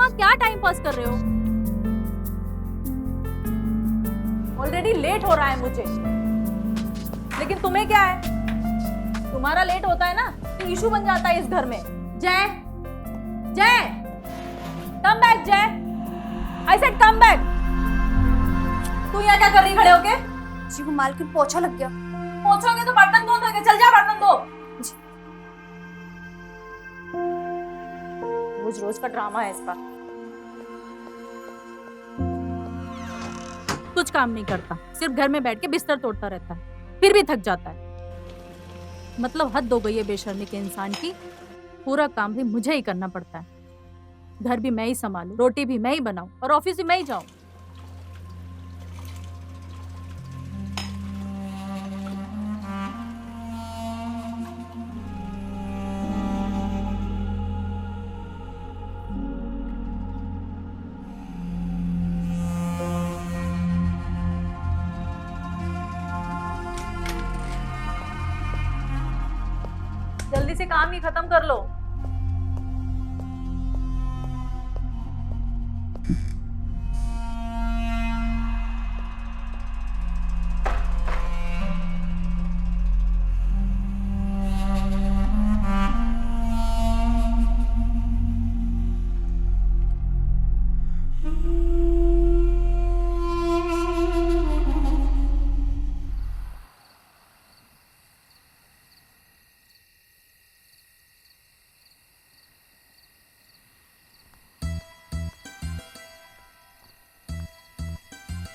वहाँ क्या time pass कर रहे हो? ऑलरेडी लेट हो रहा है मुझे, लेकिन तुम्हें क्या है? तुम्हारा लेट होता है ना तो इशू बन जाता है इस घर में। जय, जय, कम बैक जय, आई सेड कम बैक। तू यहाँ क्या कर रही खड़े होके? जी वो मालकिन पोछा लग गया। पोछोगे तो बर्तन धो दोगे, चल जा बर्तन धो। रोज रोज का ड्रामा है इसका। कुछ काम नहीं करता, सिर्फ घर में बैठ के बिस्तर तोड़ता रहता है, फिर भी थक जाता है। मतलब हद हो गई है बेशर्मी के इंसान की। पूरा काम भी मुझे ही करना पड़ता है। घर भी मैं ही संभालूं, रोटी भी मैं ही बनाऊं और ऑफिस भी मैं ही जाऊं। जल्दी से काम ही खत्म कर लो।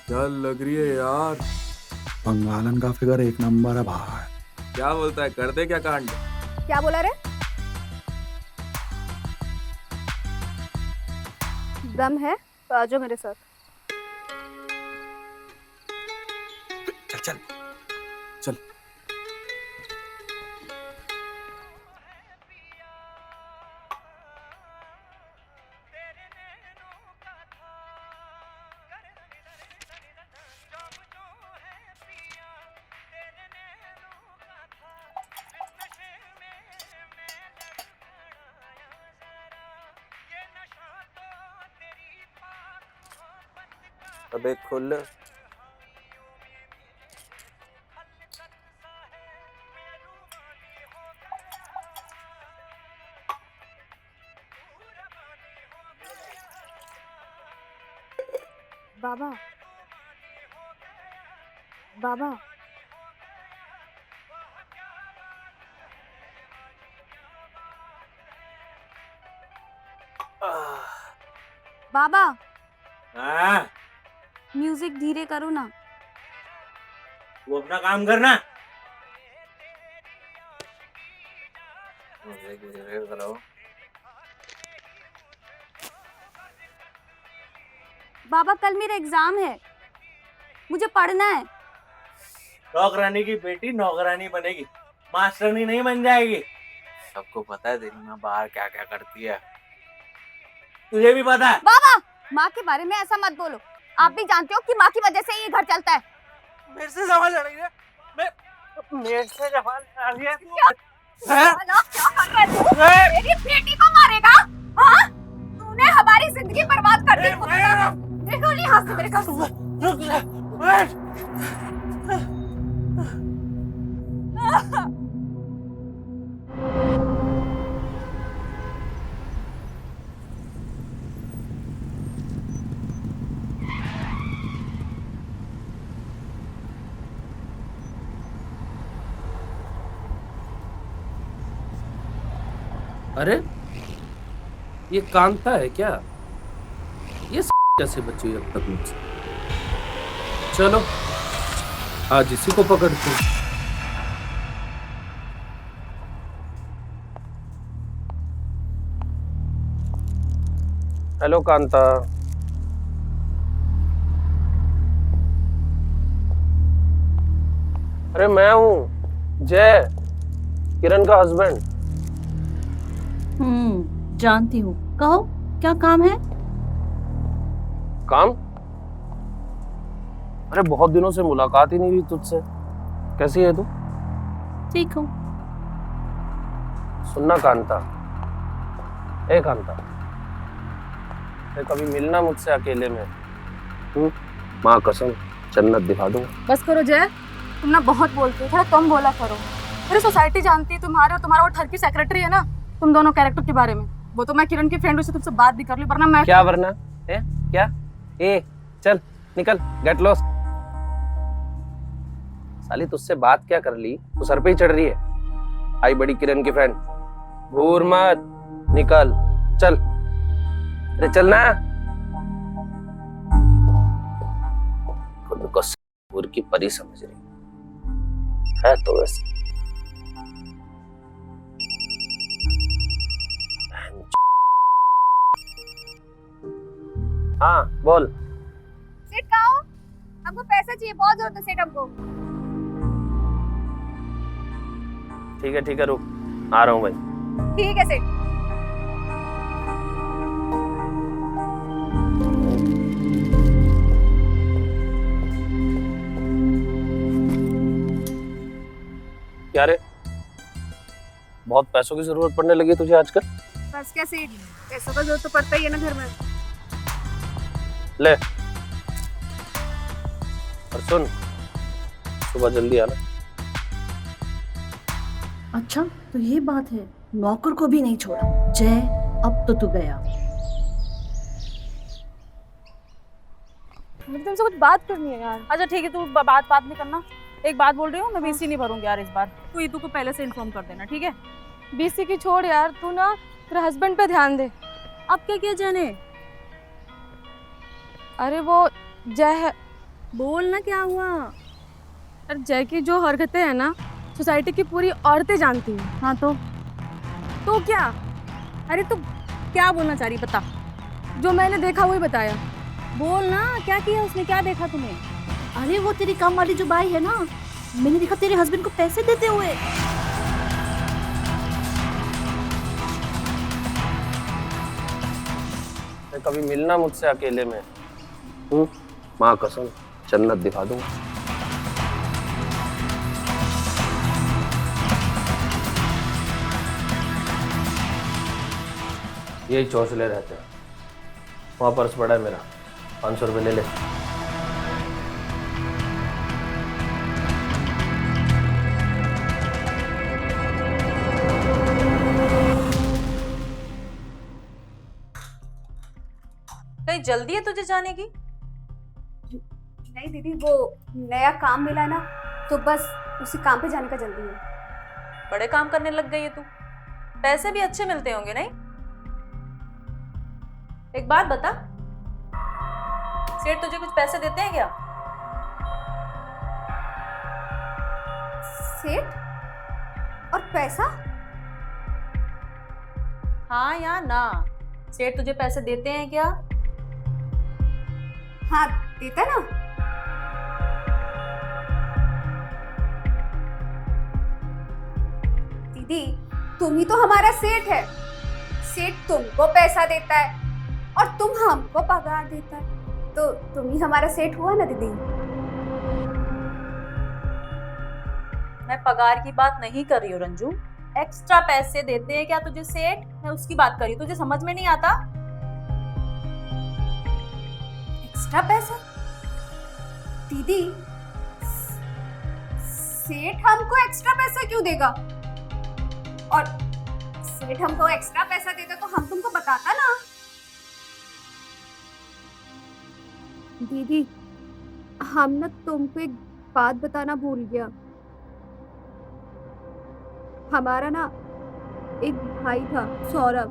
क्या लग रही है यार? बंगालन का फिगर एक नंबर है भाई। क्या बोलता है, कर दे क्या कांड? क्या बोला रे? दम है तो आ जाओ मेरे साथ। चल चल चल। अबे खुल। बाबा, बाबा, बाबा, हाँ, म्यूजिक धीरे करो ना। वो अपना काम करना। करो। बाबा कल मेरा एग्जाम है, मुझे पढ़ना है। नौकरानी की बेटी नौकरानी बनेगी, मास्टरनी नहीं बन जाएगी। सबको पता है तेरी माँ बाहर क्या क्या करती है, तुझे भी पता है। बाबा, माँ के बारे में ऐसा मत बोलो। आप भी जानते हो कि माँ की वजह से ये घर चलता है। मेरे से सवाल लड़ रही है। मेरे से सवाल लड़ रही है। क्या कर रहा है तू? मेरी बेटी को मारेगा? हाँ? तूने हमारी जिंदगी बर्बाद कर दी। देखो नहीं हाथ से मेरे को। रुक जा, बैठ। अरे ये कांता है क्या? ये कैसे बची हुई अब तक मुझसे? चलो आज इसी को पकड़ते हैं। हेलो कांता। अरे मैं हूँ जय, किरण का हस्बैंड। जानती हूँ, कहो क्या काम है? काम? अरे बहुत दिनों से मुलाकात ही नहीं हुई तुझसे। कैसी है तू? ठीक हूँ। सुनना कांता, ए कांता, कभी मिलना मुझसे अकेले में। माँ कसम, जन्नत दिखा दूंगा। बस करो जय, तुम ना बहुत बोलते हो, थोड़ा कम बोला करो। पूरी सोसाइटी जानती है तुम्हारे और तुम्हारा वो ठरकी सेक्रेटरी है ना, तुम दोनों कैरेक्टर के बारे में। वो तो मैं किरण की फ्रेंड हूँ, उससे तुमसे बात भी कर ली, वरना मैं क्या वरना है क्या? ए चल निकल, गेट लॉस्ट। साली तुझसे बात क्या कर ली, तू सर पे ही चढ़ रही है। आई बड़ी किरण की फ्रेंड, घूर मत, निकल चल। अरे चल ना। खुद को घूर की परी समझ रही है तो वैसे। हाँ बोल। सेठ कहाँ हो? हमको पैसा चाहिए, बहुत जरूरत है सेठ हमको। ठीक है रुक, आ रहा हूँ भाई। ठीक है सेठ। क्या रे, बहुत पैसों की जरूरत पड़ने लगी तुझे आजकल? बस क्या सेठ, पैसों का जरूरत तो पड़ता ही है ना घर में। ले, और सुन, सुबह जल्दी आना। अच्छा तो ये बात है, नौकर को भी नहीं छोड़ा। जय अब तो तू गया। मुझे तुमसे कुछ बात करनी है यार। अच्छा ठीक है, तू बात नहीं करना। एक बात बोल रही हूँ, मैं बीसी नहीं भरूंगी यार इस बार। तू ईदू को पहले से इन्फॉर्म कर देना, ठीक है? बीसी की छोड़ यार, तू ना तेरे हस्बैंड पे ध्यान दे। अब क्या किया जाने? अरे वो जय है, बोल ना क्या हुआ? अरे जय की जो हरकतें हैं ना, सोसाइटी की पूरी औरतें जानती हैं। हाँ तो क्या? अरे तू क्या बोलना चाह रही, बता। जो मैंने देखा वही बताया। बोल ना, क्या किया उसने, क्या देखा तूने? अरे वो तेरी काम वाली जो बाई है ना, मैंने देखा तेरे हस्बैंड को पैसे देते हुए। कभी मिलना मुझसे अकेले में। माँ कसम, जन्नत दिखा दूंगा। यही चौंसले रहते हैं। वहां पर्स पड़ा है मेरा, 500 रुपये ले ले। कहीं जल्दी है तुझे जाने की? नहीं दीदी, वो नया काम मिला ना, तो बस उसी काम पे जाने का जल्दी है। बड़े काम करने लग गई है तू। पैसे भी अच्छे मिलते होंगे नहीं? एक बात बता, सेठ तुझे कुछ पैसे देते हैं क्या? सेठ और पैसा? हाँ या ना? सेठ तुझे पैसे देते हैं क्या? हाँ देता ना। दीदी तुम ही तो हमारा सेठ है। सेठ तुमको पैसा देता है और तुम हमको पगार देता है, तो तुम ही हमारा सेठ हुआ ना दीदी। मैं पगार की बात नहीं कर रही हूँ रंजू। एक्स्ट्रा पैसे देते हैं क्या तुझे सेठ? मैं उसकी बात कर रही हूँ। तुझे समझ में नहीं आता? एक्स्ट्रा पैसा? दीदी सेठ हमको एक्स्ट्रा पैसा क्यों देगा? और सेठ हमको एक्स्ट्रा पैसा देता तो हम तुमको बताता ना। दीदी हम ना तुमको एक बात बताना भूल गया। हमारा ना एक भाई था सौरभ,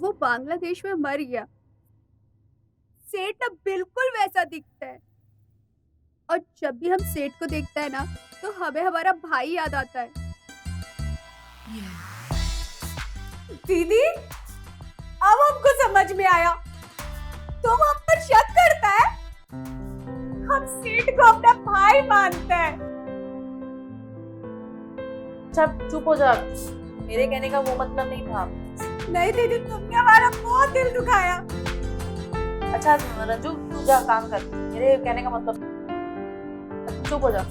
वो बांग्लादेश में मर गया। सेठ ना बिल्कुल वैसा दिखता है, और जब भी हम सेठ को देखता है ना, तो हमें हमारा भाई याद आता है। दीदी अब हमको समझ में आया, तुम हम पर शक करता है। हम सेठ को अपना भाई मानते हैं। अच्छा चुप हो जा, मेरे कहने का वो मतलब नहीं था। नहीं दीदी, तुमने हमारा बहुत दिल दुखाया। अच्छा रंजू तू जा काम कर, मेरे कहने का मतलब। चुप हो जा।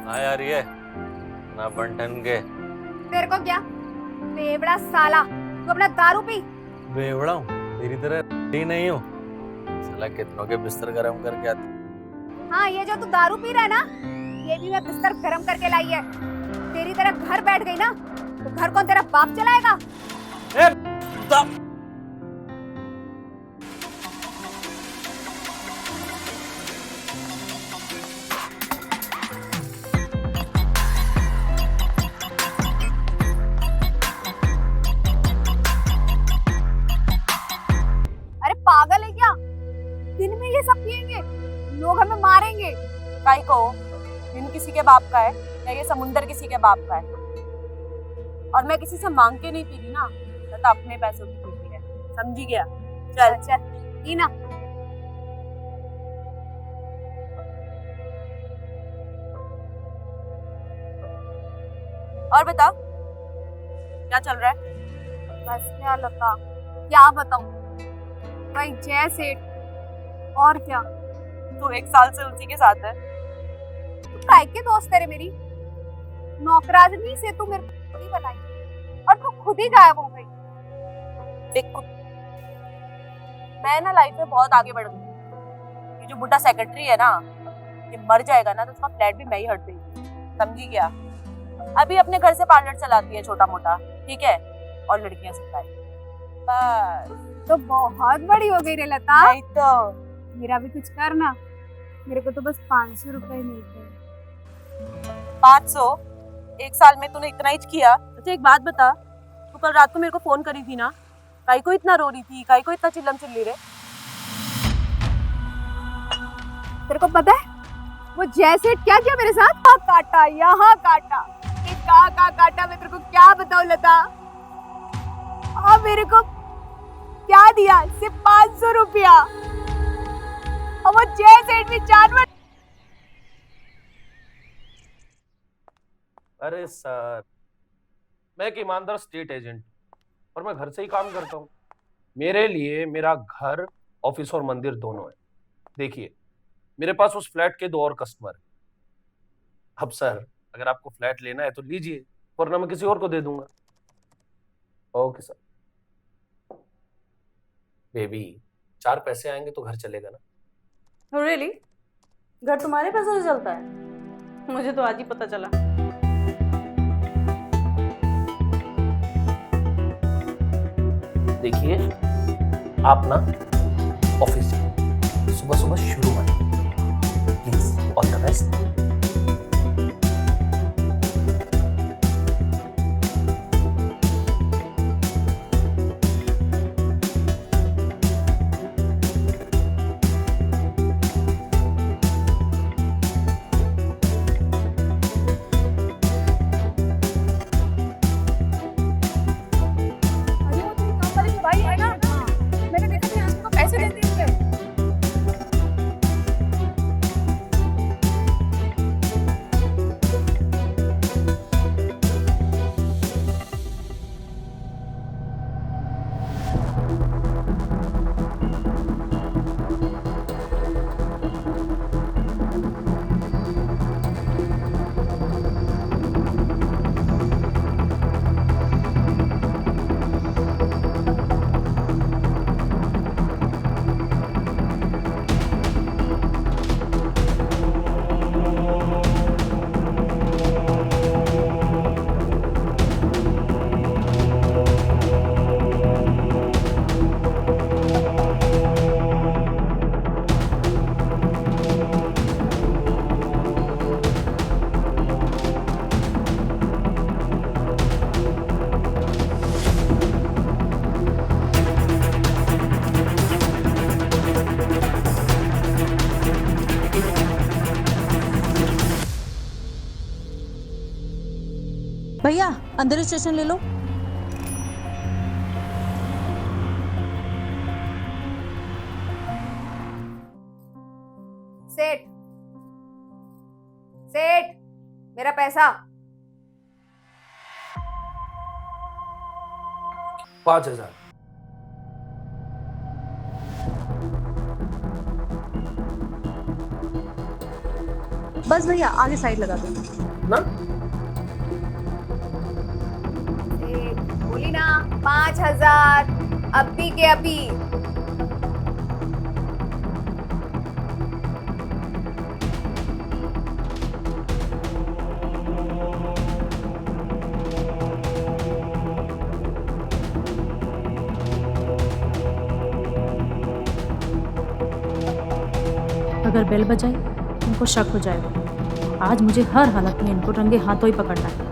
हाँ यार ये ना बंटन के तेरे को क्या बेवड़ा साला, तू अपना दारू पी। बेवड़ा हूँ, तेरी तरह ही नहीं हूँ। साला कितनों के बिस्तर गरम करके आते। हाँ, ये जो तू दारू पी रहा है ना, ये भी मैं बिस्तर गरम करके लाई है। तेरी तरह घर बैठ गई ना, तो घर कौन तेरा बाप चलाएगा? अरे पागल है क्या? दिन में ये सब पिएंगे, लोग हमें मारेंगे। काई को दिन किसी के बाप का है या ये समुंदर किसी के बाप का है? और मैं किसी से मांग के नहीं पी रही ना, तो अपने पैसों की पी रही है, समझी गया? चल चल पी ना। और बता क्या चल रहा है? बस क्या लता, क्या बताऊं? भाई जय सेठ, और क्या? तू 1 साल से उसी के साथ है। तू काय के दोस्त तेरे मेरी? नौकरानी से तू मेरे को खुद ही बनाई और तू खुद ही गायब हो गई। देख मैं ना लाइफ में बहुत आगे बढ़ गई। ये जो बुढ़ा सेक्रेटरी है ना, ये मर जाएगा ना तो उसका फ्लैट भी मैं ही हट देगी, समझी क्या? अभी अपने घर से पार्लर चलाती है छोटा मोटा, ठीक है, और लड़कियां सिखाई बस। तो बहुत बड़ी हो गई रे लता। नहीं तो मेरा भी कुछ करना, मेरे को तो बस 500 रुपए मिलते हैं। 500 1 साल में तूने इतना ही किया? अच्छा एक बात बता, तू कल रात को मेरे को फोन करी थी ना, काई को इतना रो रही थी, काई को इतना चिल्लम चिल्ली रे? तेरे को पता है वो जैसे क्या किया मेरे साथ? काटा, यहाँ काटा, कहाँ काटा, मैं तेरे को क्या बताऊं लता। हाँ, मेरे को क्या दिया? सिर्फ 500 रुपया। और वो जय सेठ भी जानवर। अरे सर, मैं एक ईमानदार स्टेट एजेंट और मैं घर से ही काम करता हूँ। मेरे लिए मेरा घर, ऑफिस और मंदिर दोनों है। देखिए, मेरे पास उस फ्लैट के 2 और कस्टमर हैं। अब सर, अगर आपको फ्लैट लेना है तो लीजिए, वरना मैं किसी और को दे दूंगा। Okay sir. बेबी, 4 पैसे आएंगे तो घर चलेगा ना? रियली? घर तुम्हारे पैसों से चलता है? मुझे तो आज ही पता चला। देखिए, आप ना ऑफिस सुबह सुबह शुरू में प्लीज, ऑल द बेस्ट। भाई है ना, मैंने देखा था उसको पैसे देते हुए। भैया अंदर स्टेशन ले लो। सेठ, सेठ, मेरा पैसा। 5,000। बस भैया आगे साइड लगा दो ना। बोली ना 5,000 अभी के अभी। अगर बेल बजाई इनको शक हो जाएगा। आज मुझे हर हालत में इनको रंगे हाथों ही पकड़ना है।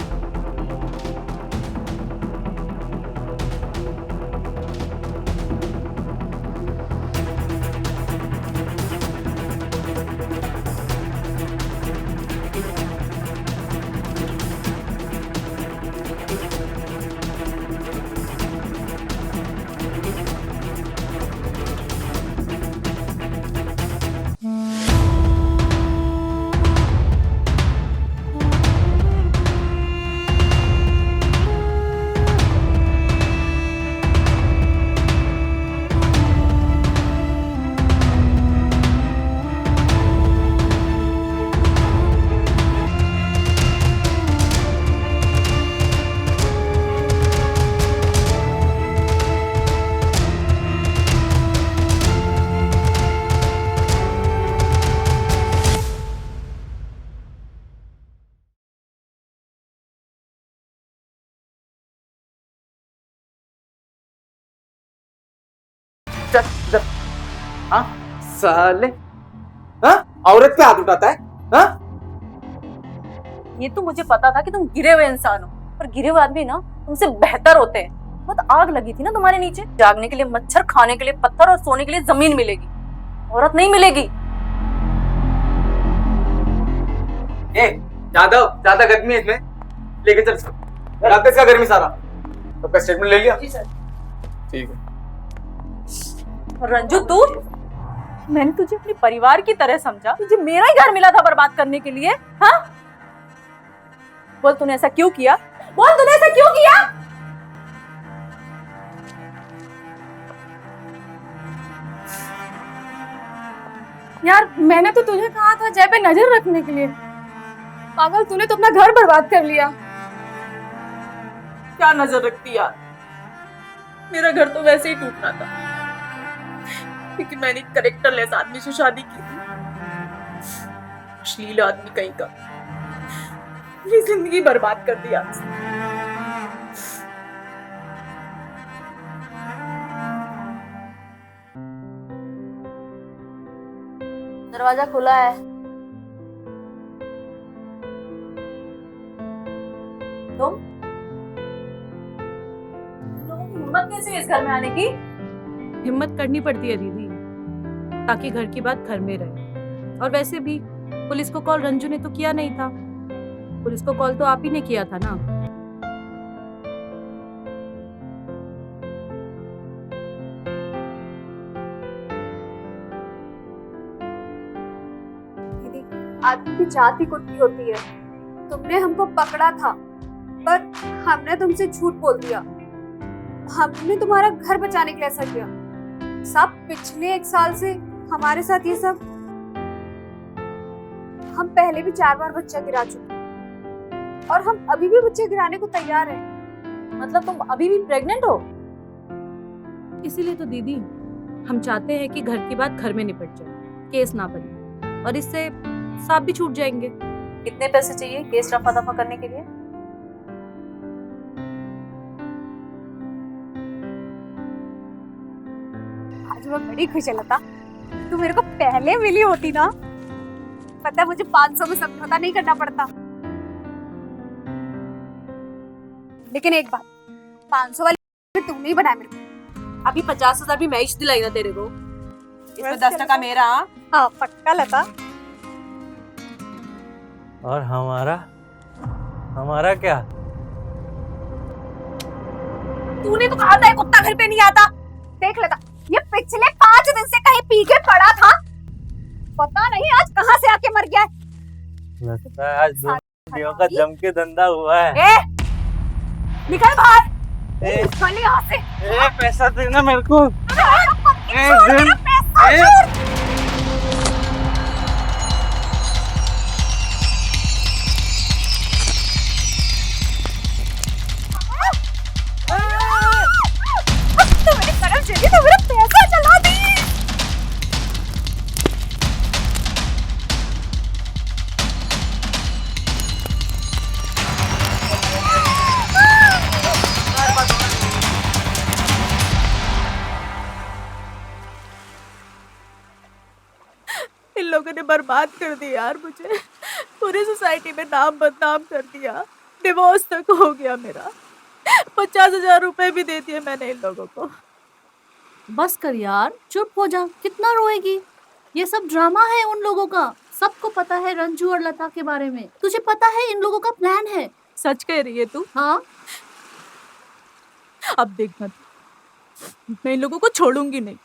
हाँ साले, हाँ औरत पे हाथ उठाता है, हाँ? ये तो मुझे पता था कि तुम गिरे हुए इंसान हो, पर गिरे हुए आदमी ना तुमसे बेहतर होते हैं। बहुत आग लगी थी ना तुम्हारे नीचे। जागने के लिए मच्छर, खाने के लिए पत्थर और सोने के लिए जमीन मिलेगी, औरत नहीं मिलेगी। ए यादव, ज्यादा गर्मी है इसमें, लेके चल रात का गर्मी सारा। तो स्टेटमेंट ले लिया? जी सर। ठीक है। रंजू तू, मैंने तुझे अपने परिवार की तरह समझा, तुझे मेरा ही घर मिला था बर्बाद करने के लिए। हाँ बोल तूने ऐसा क्यों किया? बोल तूने ऐसा क्यों किया? यार मैंने तो तुझे कहा था जय पे नजर रखने के लिए। पागल, तूने तो अपना घर बर्बाद कर लिया। क्या नजर रखती यार, मेरा घर तो वैसे ही टूटना था, क्योंकि मैंने कैरेक्टरलेस आदमी से शादी की थी। अश्लील आदमी कहीं का, मेरी जिंदगी बर्बाद कर दिया। दरवाजा खुला है। तुम लोगों की हिम्मत कैसे है इस घर में आने की? हिम्मत करनी पड़ती है दीदी, ताकि घर की बात घर में रहे। और वैसे भी पुलिस को कॉल रंजू ने तो किया नहीं था, पुलिस को कॉल तो आप ही ने किया था ना। दीदी, आदमी की जात ही कुत्ती होती है। तुमने हमको पकड़ा था, पर हमने तुमसे झूठ बोल दिया। हमने तुम्हारा घर बचाने के लिए ऐसा किया। सब पिछले 1 साल से हमारे साथ ये सब, हम पहले भी 4 बार बच्चा गिरा चुके और हम अभी भी बच्चे गिराने को तैयार हैं। मतलब तुम अभी भी प्रेग्नेंट हो? इसीलिए तो दीदी हम चाहते हैं कि घर की बात घर में निपट जाए, केस ना बने, और इससे सांप भी छूट जाएंगे। कितने पैसे चाहिए केस रफा दफा करने के लिए? आज मैं बड़ी खुश है लता, तू मेरे को पहले मिली होती ना, पता है मुझे 500 में समझौता नहीं करना पड़ता। लेकिन एक बात, 500 वाली तुम नहीं बनाया मेरे को। अभी 50,000 भी मैं ही दिलाई ना तेरे को, इसमें 10% मेरा। हाँ पक्का लता। और हमारा क्या? तूने तो कहा था ये कुत्ता घर पे नहीं आता। देख लता, ये पिछले 5 दिन से कहीं पी के पड़ा था, पता नहीं आज कहाँ से आके मर गया है। लगता है आज दोनों का जम के धंधा हुआ है। ए, निकल बाहर, निकल यहाँ से। पैसा देना मेरे को। पैसा छोड़। बर्बाद कर दिया यार मुझे। पूरी सोसाइटी में नाम बदनाम कर दिया। डिवोर्स तक हो गया मेरा। 50,000 रुपए भी दे दिए मैंने इन लोगों को। बस कर यार, चुप हो जा, कितना रोएगी? ये सब ड्रामा है उन लोगों का। सबको पता है रंजू और लता के बारे में। तुझे पता है इन लोगों का प्लान है। सच कह रही है तू? हाँ, अब देख मत, मैं इन लोगों को छोड़ूंगी नहीं,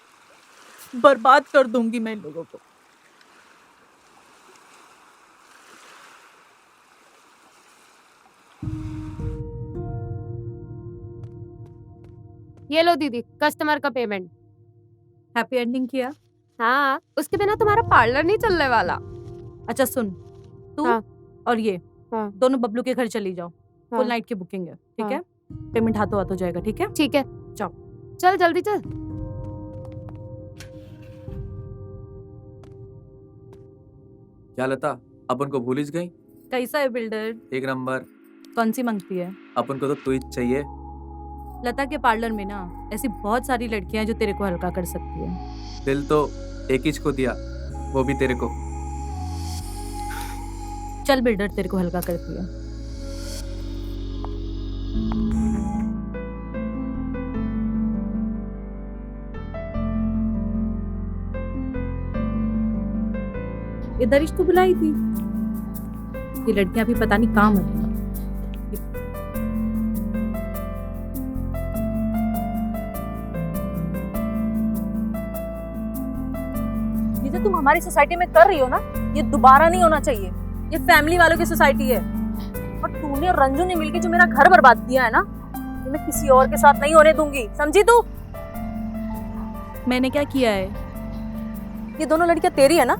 बर्बाद कर दूंगी मैं इन लोगों को। ये लो दीदी, कस्टमर का पेमेंट। हैप्पी एंडिंग किया? हाँ, उसके बिना तुम्हारा पार्लर नहीं चलने वाला। अच्छा सुन, तू हाँ। और ये हाँ। दोनों बबलू के घर चली जाओ। हाँ। फुल नाइट की बुकिंग है, ठीक हाँ। है? पेमेंट हाथों हाथ हो जाएगा, ठीक है? ठीक है, जाओ। चल जल्दी चल। क्या लता, अपन को भूल ही गई? कैसा है बिल्डर? एक नंबर। कौन सी मंगती है? अपन को तो तू ही चाहिए। लता के पार्लर में ना ऐसी बहुत सारी लड़कियां हैं जो तेरे को हल्का कर सकती है। दिल तो एक ही को दिया, वो भी तेरे को। चल बिल्डर, तेरे को हल्का करती है। ये दरिश तो बुलाई थी। ये लड़कियां भी पता नहीं कहाँ मर गई। ये जो तुम हमारी सोसाइटी में कर रही हो ना, ये दोबारा नहीं होना चाहिए। ये फैमिली वालों की सोसाइटी है। और तूने और रंजू ने मिलकर जो मेरा घर बर्बाद किया है ना, ये मैं किसी और के साथ नहीं होने दूंगी, समझी तू? मैंने क्या किया है? ये दोनों लड़कियां तेरी है ना?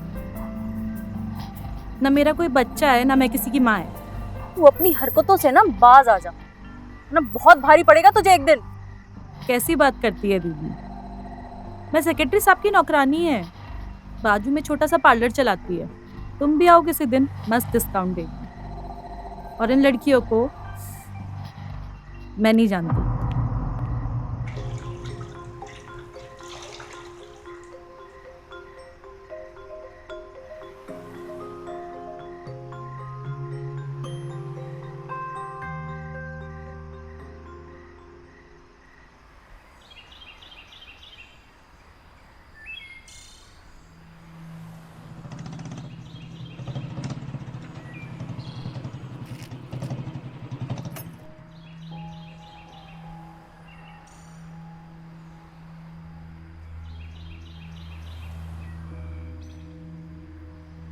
ना मेरा कोई बच्चा है, ना मैं किसी की माँ है। तू अपनी हरकतों से ना बाज आ जा, ना बहुत भारी पड़ेगा तुझे एक दिन। कैसी बात करती है दीदी? मैं सेक्रेटरी साहब की नौकरानी है, बाजू में छोटा सा पार्लर चलाती है। तुम भी आओ किसी दिन, मस्त डिस्काउंट देगी। और इन लड़कियों को मैं नहीं जानती।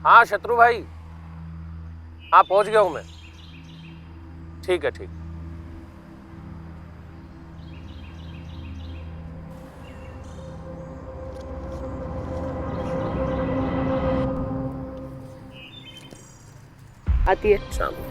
हाँ शत्रु भाई, हाँ पहुंच गया हूं मैं। ठीक है, ठीक। आती है शाम।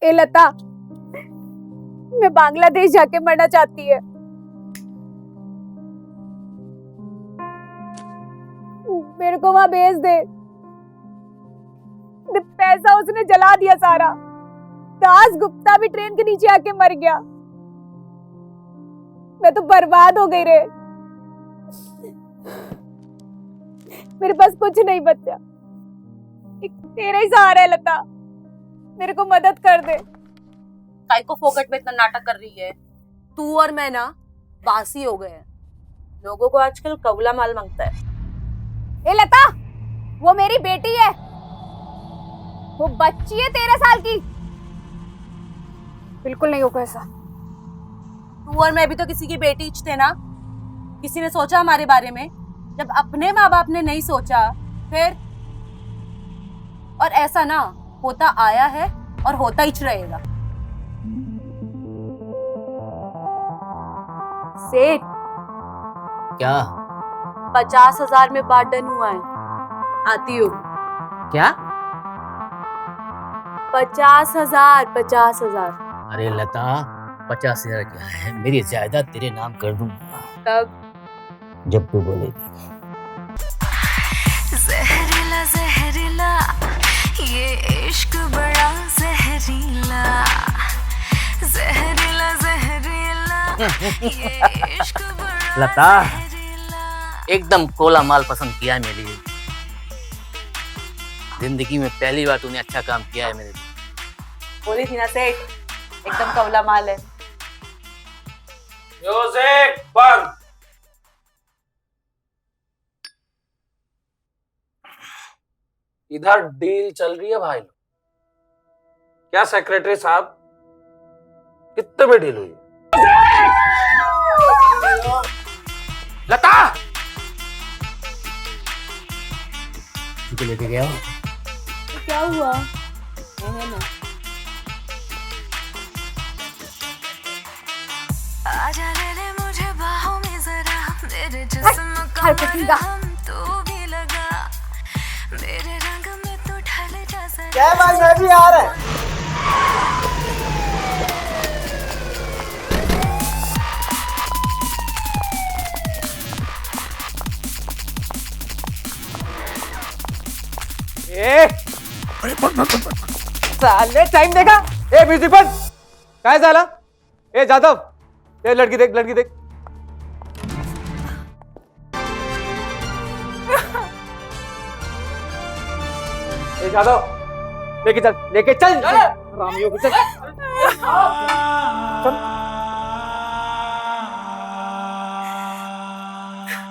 ए लता, मैं बांग्लादेश जाके मरना चाहती है। मेरे को वहां भेज दे। पैसा उसने जला दिया सारा। दास गुप्ता भी ट्रेन के नीचे आके मर गया। मैं तो बर्बाद हो गई रे। मेरे पास कुछ नहीं बचा। तेरा ही सहारा है लता, मेरे को मदद कर दे। काय को फोकट में इतना नाटक कर रही है? तू और मैं ना बासी हो गए हैं। लोगों को आजकल कबूला माल मांगता है। ए लता, वो मेरी बेटी है। वो बच्ची है 13 साल की। बिल्कुल नहीं होगा ऐसा। तू और मैं भी तो किसी की बेटी थे ना। किसी ने सोचा हमारे बारे में? जब अपने माँ बाप ने नहीं सोचा, फिर और ऐसा ना होता आया है और होता ही रहेगा। सेठ, क्या 50,000 में बात डन हुआ है, आती हूँ। क्या? 50,000 50,000। अरे लता, 50,000 क्या है, मेरी जायदाद तेरे नाम कर दूंगा। तब जब तू बोलेगी। जहरीला जहरीला ये इश्क बड़ा जहरीला, जहरीला जहरीला ये इश्क बड़ा लता, जहरीला। एकदम कोला माल पसंद किया है मेरे लिए। जिंदगी में पहली बार तूने अच्छा काम किया है मेरे लिए। बोली थी ना सेठ, एकदम कवला माल है। म्यूजिक बंद। इधर डील चल रही है भाई लोग। क्या सेक्रेटरी साहब, कितने में डील हुई? लता, तू लेके गया हो? क्या हुआ? आजा ले ले मुझे बाहों में जरा, मेरे जिस्म का मरहम तू भी लगा, मेरे रंग में तू ढल जा जरा। क्या भाई, मैं भी आ रहा है। साले टाइम देखा? ए म्यूजिक बंद। काय झालं? ए जाधव, ए लड़की देख, लड़की देख। ए जाधव, लेके चल, लेके चल। रामियों को चल। चल।